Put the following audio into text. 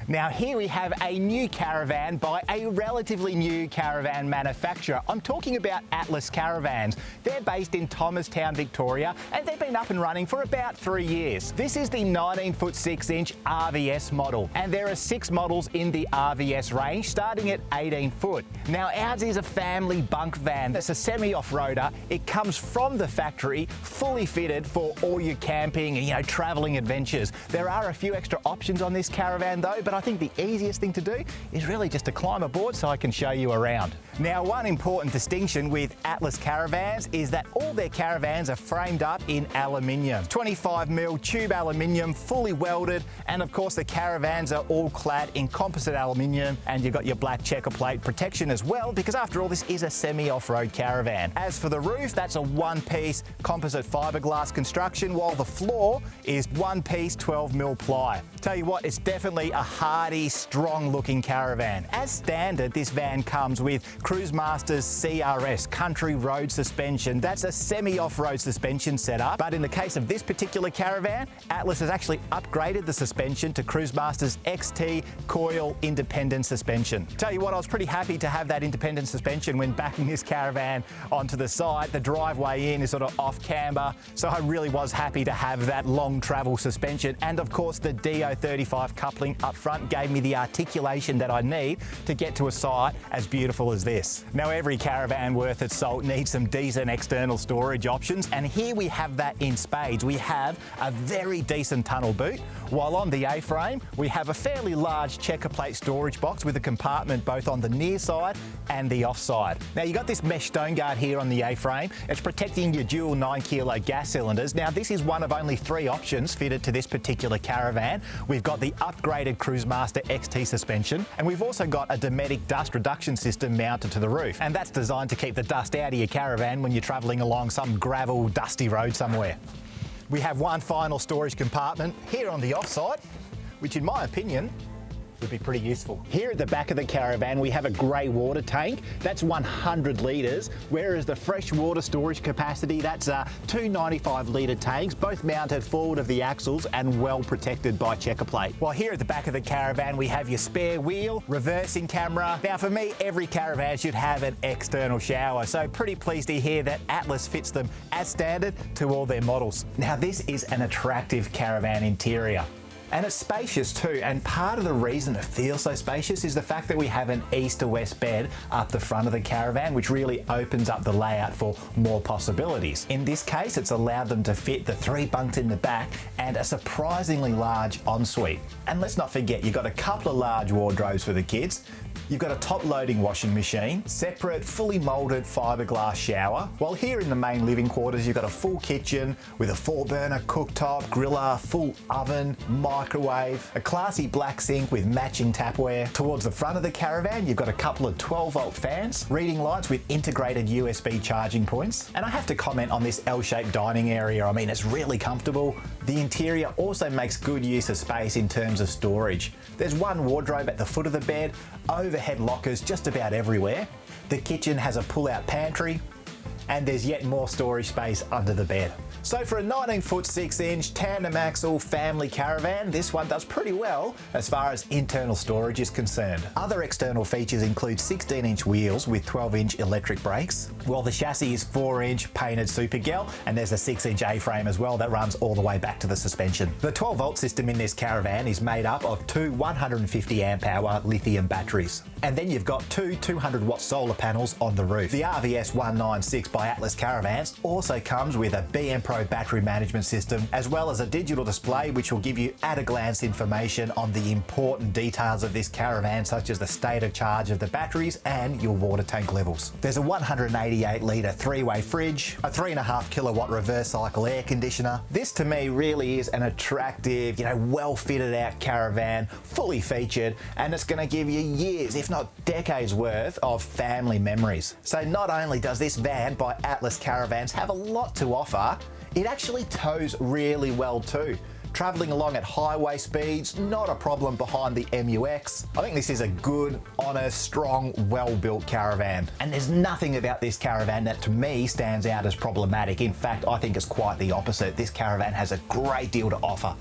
Now here we have a new caravan by a relatively new caravan manufacturer. I'm talking about Atlas Caravans. They're based in Thomastown, Victoria, and they've been up and running for about 3 years. This is the 19-foot 6-inch RVS model, and there are 6 models in the RVS range, starting at 18 foot. Now ours is a family bunk van. It's a semi-off-roader. It comes from the factory, fully fitted for all your camping and travelling adventures. There are a few extra options on this caravan though, but I think the easiest thing to do is really just to climb aboard so I can show you around. Now, one important distinction with Atlas Caravans is that all their caravans are framed up in aluminium. 25mm tube aluminium, fully welded, and of course the caravans are all clad in composite aluminium, and you've got your black checker plate protection as well, because after all this is a semi-off-road caravan. As for the roof, that's a one-piece composite fiberglass construction, while the floor is one-piece 12mm ply. Tell you what, it's definitely a hardy, strong-looking caravan. As standard, this van comes with Cruisemaster's CRS, Country Road Suspension. That's a semi-off-road suspension setup, but in the case of this particular caravan, Atlas has actually upgraded the suspension to Cruisemaster's XT Coil Independent Suspension. Tell you what, I was pretty happy to have that independent suspension when backing this caravan onto the side. The driveway in is sort of off camber, so I really was happy to have that long travel suspension. And of course, the D035 coupling up front gave me the articulation that I need to get to a site as beautiful as this. Now, every caravan worth its salt needs some decent external storage options, and here we have that in spades. We have a very decent tunnel boot, while on the A-frame we have a fairly large checker plate storage box with a compartment both on the near side and the off side. Now, you got this mesh stone guard here on the A-frame. It's protecting your dual 9-kilo gas cylinders. Now, this is one of only 3 options fitted to this particular caravan. We've got the upgraded Cruisemaster XT suspension, and we've also got a Dometic dust reduction system mounted to the roof, and that's designed to keep the dust out of your caravan when you're travelling along some gravel, dusty road somewhere. We have one final storage compartment here on the offside, which in my opinion would be pretty useful. Here at the back of the caravan we have a grey water tank. That's 100 litres, whereas the fresh water storage capacity, that's 2 95-litre tanks, both mounted forward of the axles and well protected by checker plate. While here at the back of the caravan we have your spare wheel, reversing camera. Now, for me, every caravan should have an external shower, so pretty pleased to hear that Atlas fits them as standard to all their models. Now, this is an attractive caravan interior. And it's spacious too, and part of the reason it feels so spacious is the fact that we have an east to west bed up the front of the caravan, which really opens up the layout for more possibilities. In this case, it's allowed them to fit the 3 bunks in the back and a surprisingly large ensuite. And let's not forget, you've got a couple of large wardrobes for the kids. You've got a top-loading washing machine, separate, fully moulded fiberglass shower. While here in the main living quarters, you've got a full kitchen with a 4-burner cooktop, griller, full oven, microwave, a classy black sink with matching tapware. Towards the front of the caravan, you've got a couple of 12-volt fans, reading lights with integrated USB charging points. And I have to comment on this L-shaped dining area. I mean, it's really comfortable. The interior also makes good use of space in terms of storage. There's one wardrobe at the foot of the bed, overhead lockers just about everywhere. The kitchen has a pull-out pantry, and there's yet more storage space under the bed. So for a 19-foot 6-inch tandem axle family caravan, this one does pretty well as far as internal storage is concerned. Other external features include 16-inch wheels with 12-inch electric brakes, while the chassis is 4-inch painted Supergel, and there's a 6-inch A-frame as well that runs all the way back to the suspension. The 12-volt system in this caravan is made up of 2 150 amp hour lithium batteries. And then you've got 2 200-watt solar panels on the roof. The RVS196 by Atlas Caravans also comes with a BM Pro battery management system, as well as a digital display which will give you at-a-glance information on the important details of this caravan, such as the state of charge of the batteries and your water tank levels. There's a 188-litre 3-way fridge, a 3.5 kilowatt reverse cycle air conditioner. This to me really is an attractive, well fitted out caravan, fully featured, and it's going to give you years, if not decades worth of family memories. So not only does this van by Atlas Caravans have a lot to offer, it actually tows really well too. Travelling along at highway speeds, not a problem behind the MUX. I think this is a good, honest, strong, well-built caravan. And there's nothing about this caravan that to me stands out as problematic. In fact, I think it's quite the opposite. This caravan has a great deal to offer.